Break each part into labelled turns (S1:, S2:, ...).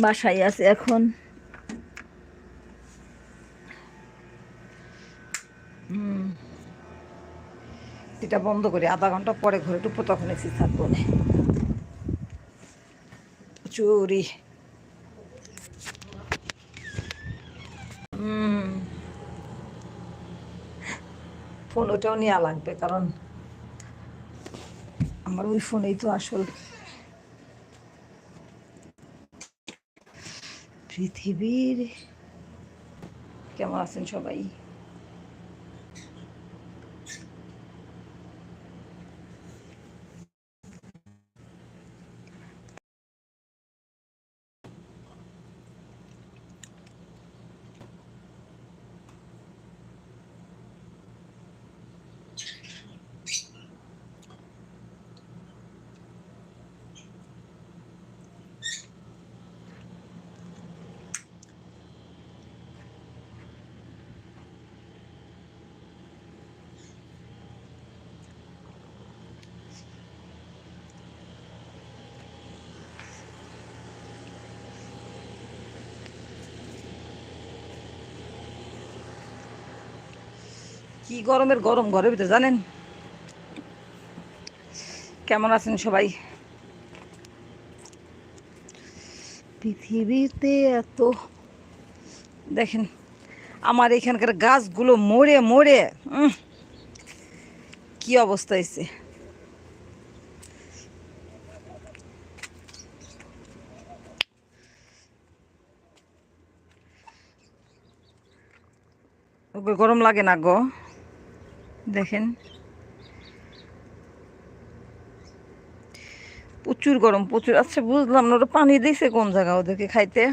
S1: বাসায় আছে এখন। এটা বন্ধ করি, আধা ঘন্টা পরে ঘরে ঢুকবো, তখন এসি থাকবো না। চুরি ফোন ওটাও নেওয়া লাগবে, কারণ আমার ওই ফোনেই তো আসল পৃথিবীর। কেমন আছেন সবাই? কি গরমের গরম ঘরের ভিতরে, জানেন? কেমন আছেন সবাই? পৃথিবীতে এত, দেখেন আমার এখানকার গাছগুলো মরে মরে কি অবস্থা হয়েছে। গরম লাগে না গো? দেখেন প্রচুর গরম, প্রচুর। আচ্ছা বুঝলাম না, ওরা পানি দিয়েছে কোন জায়গা ওদেরকে খাইতে?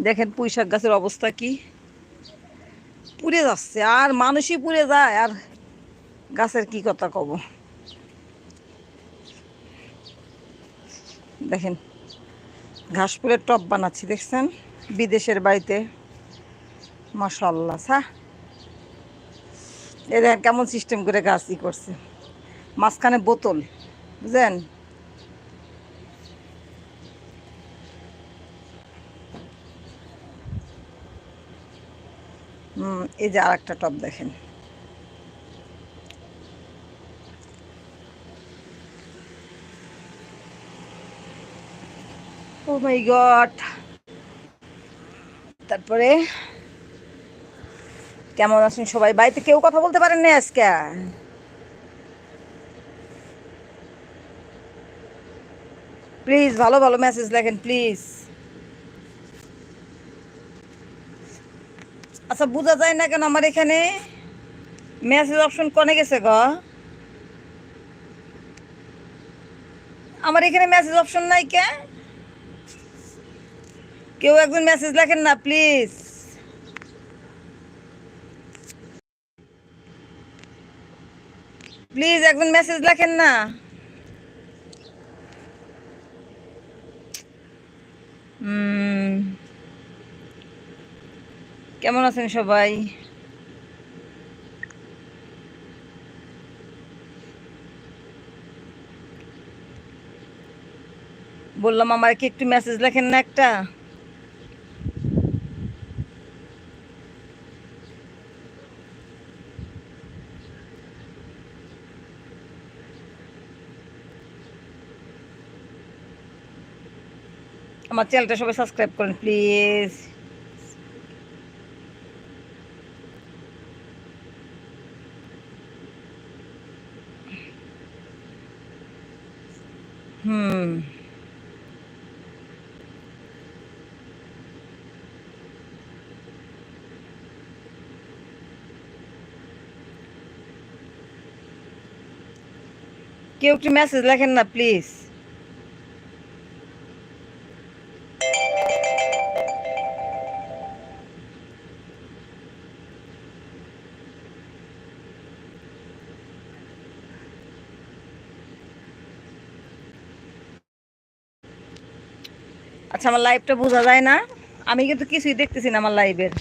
S1: দেখেন পুঁইশাক গাছের অবস্থা কি, পুড়ে যাচ্ছে। আর মানুষই পুড়ে যায়, আর গাছের কি কথা কব? দেখেন ঘাস ফুলের টব বানাচ্ছি, দেখছেন? বিদেশের বাড়িতে। মাশাআল্লাহ। এই দেখেন কেমন সিস্টেম করে গাছ ই করছে, মাঝখানে বোতল, বুঝলেন? এই যে আর একটা টব দেখেন। ও মাই গড। তারপরে কেমন আছেন সবাই? বাড়িতে কেউ কথা বলতে পারেন না আজকে? প্লিজ ভালো ভালো মেসেজ লেখেন প্লিজ। আচ্ছা বোঝা যায় না কেন আমার এখানে মেসেজ অপশন কনে গেছে গো? আমার এখানে মেসেজ অপশন নাই কে? কেউ একজন মেসেজ লেখেন না প্লিজ। প্লিজ একজন মেসেজ লেখেন না। কেমন আছেন সবাই? বললাম আমার কি একটু মেসেজ লেখেন না একটা? আমার চ্যানেলটা সবাই সাবস্ক্রাইব করেন প্লিজ। কেউ একটু মেসেজ লেখেন না প্লিজ। আচ্ছা আমার লাইভটা বোঝা যায় না? আমি কিন্তু কিছুই দেখতেছি না আমার লাইভের।